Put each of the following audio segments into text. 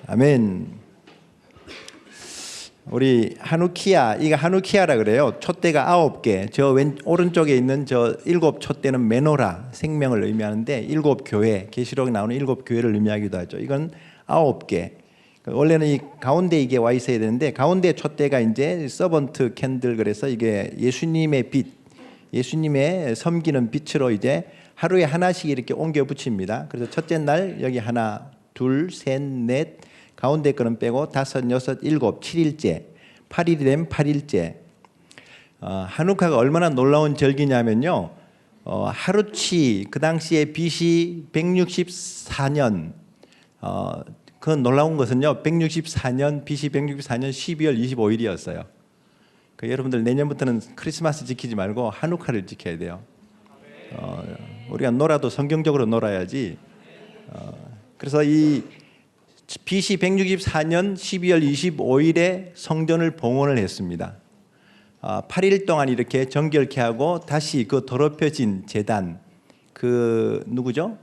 아멘. 우리 하누키아, 이거 하누키아라 그래요. 촛대가 9개. 저 오른쪽에 있는 저 7 촛대는 메노라, 생명을 의미하는데 7 교회, 계시록에 나오는 7 교회를 의미하기도 하죠. 이건 9개. 원래는 이 가운데 이게 와 있어야 되는데 가운데 촛대가 이제 서번트 캔들, 그래서 이게 예수님의 빛, 예수님의 섬기는 빛으로 이제 하루에 하나씩 이렇게 옮겨 붙입니다. 그래서 첫째 날 여기 하나, 둘, 셋, 넷, 가운데 거는 빼고 5, 6, 7, 7일째, 8일이 되면 8일째. 하누카가 얼마나 놀라운 절기냐면요, 하루치, 그 당시에 BC 164년, 그 놀라운 것은요, 164년, BC 164년 12월 25일이었어요. 여러분들 내년부터는 크리스마스 지키지 말고 하누카를 지켜야 돼요. 우리가 놀아도 성경적으로 놀아야지. 그래서 이 BC 164년 12월 25일에 성전을 봉헌을 했습니다. 8일 동안 이렇게 정결케 하고 다시 그 더럽혀진 제단, 그 누구죠?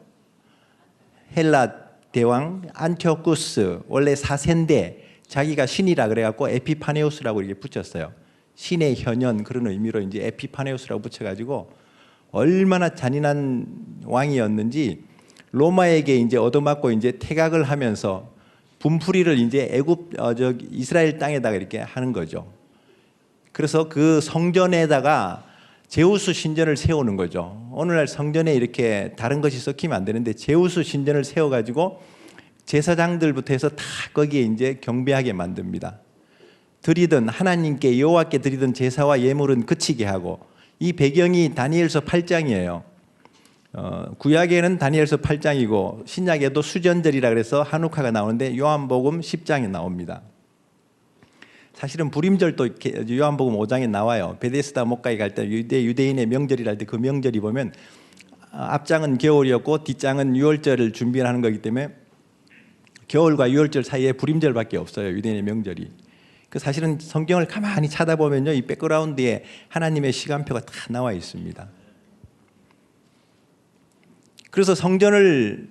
헬라 대왕 안티오쿠스, 원래 4세인데 자기가 신이라 그래갖고 에피파네우스라고 이렇게 붙였어요. 신의 현현, 그런 의미로 이제 에피파네우스라고 붙여가지고 얼마나 잔인한 왕이었는지 로마에게 이제 얻어맞고 이제 퇴각을 하면서 분풀이를 이제 이스라엘 땅에다가 이렇게 하는 거죠. 그래서 그 성전에다가 제우스 신전을 세우는 거죠. 오늘날 성전에 이렇게 다른 것이 섞이면 안 되는데 제우스 신전을 세워가지고 제사장들부터 해서 다 거기에 이제 경배하게 만듭니다. 드리던 하나님께 여호와께 드리던 제사와 예물은 그치게 하고, 이 배경이 다니엘서 8장이에요. 구약에는 다니엘서 8장이고 신약에도 수전절이라 그래서 하누카가 나오는데 요한복음 10장에 나옵니다. 사실은 불임절도 요한복음 5장에 나와요. 베데스다 목가에 갈 때 유대인의 명절이랄 때 그 명절이 보면 앞장은 겨울이었고 뒷장은 유월절을 준비하는 거기 때문에 겨울과 유월절 사이에 불임절밖에 없어요, 유대인의 명절이. 사실은 성경을 가만히 찾아보면요, 이 백그라운드에 하나님의 시간표가 다 나와 있습니다. 그래서 성전을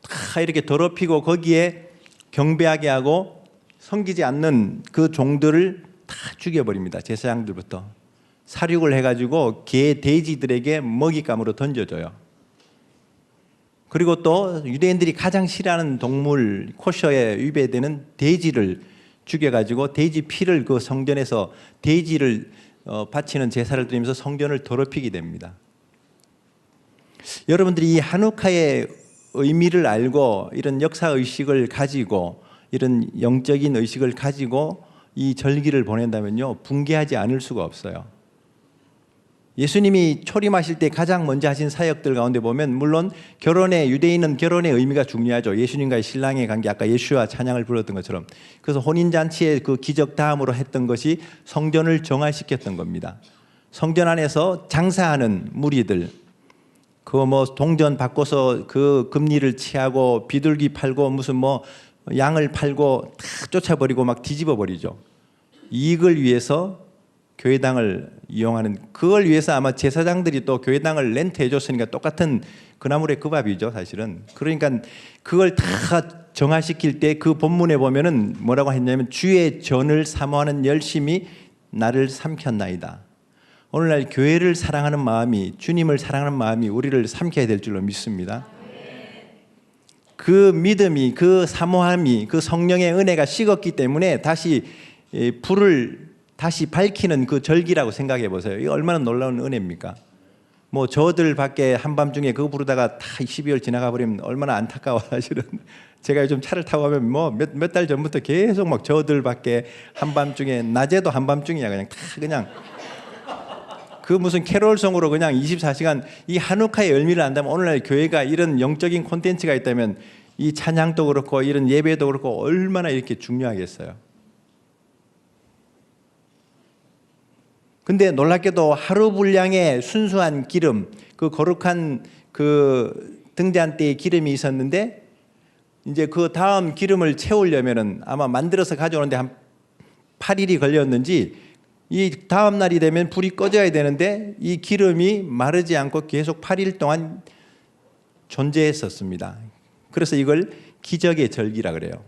다 이렇게 더럽히고 거기에 경배하게 하고 섬기지 않는 그 종들을 다 죽여버립니다. 제사장들부터 살육을 해가지고 개, 돼지들에게 먹잇감으로 던져줘요. 그리고 또 유대인들이 가장 싫어하는 동물, 코셔에 위배되는 돼지를 죽여가지고 돼지 피를 그 성전에서 돼지를 바치는 제사를 드리면서 성전을 더럽히게 됩니다. 여러분들이 이 하누카의 의미를 알고 이런 역사의식을 가지고 이런 영적인 의식을 가지고 이 절기를 보낸다면요, 붕괴하지 않을 수가 없어요. 예수님이 초림하실 때 가장 먼저 하신 사역들 가운데 보면 물론 유대인은 결혼의 의미가 중요하죠. 예수님과의 신랑의 관계, 아까 예수와 찬양을 불렀던 것처럼. 그래서 혼인잔치의 그 기적 다음으로 했던 것이 성전을 정화시켰던 겁니다. 성전 안에서 장사하는 무리들, 동전 바꿔서 그 금리를 취하고 비둘기 팔고 무슨 양을 팔고 다 쫓아버리고 막 뒤집어 버리죠. 이익을 위해서 교회당을 이용하는, 그걸 위해서 아마 제사장들이 또 교회당을 렌트해 줬으니까 똑같은 그나물의 그 밥이죠, 사실은. 그러니까 그걸 다 정화시킬 때 그 본문에 보면은 뭐라고 했냐면 주의 전을 사모하는 열심이 나를 삼켰나이다. 오늘날 교회를 사랑하는 마음이, 주님을 사랑하는 마음이 우리를 삼켜야 될 줄로 믿습니다. 그 믿음이, 그 사모함이, 그 성령의 은혜가 식었기 때문에 다시 불을 다시 밝히는 그 절기라고 생각해 보세요. 이거 얼마나 놀라운 은혜입니까? 저들 밖에 한밤중에 그거 부르다가 다 12월 지나가 버리면 얼마나 안타까워. 사실은 제가 요즘 차를 타고 가면 몇 달 전부터 계속 막 저들 밖에 한밤중에, 낮에도 한밤중이야. 그냥 그 무슨 캐롤송으로 그냥 24시간. 이 하누카의 의미를 안다면 오늘날 교회가 이런 영적인 콘텐츠가 있다면 이 찬양도 그렇고 이런 예배도 그렇고 얼마나 이렇게 중요하겠어요. 근데 놀랍게도 하루 분량의 순수한 기름, 그 거룩한 그 등잔대에 기름이 있었는데 이제 그 다음 기름을 채우려면은 아마 만들어서 가져오는데 한 8일이 걸렸는지 이 다음 날이 되면 불이 꺼져야 되는데 이 기름이 마르지 않고 계속 8일 동안 존재했었습니다. 그래서 이걸 기적의 절기라 그래요.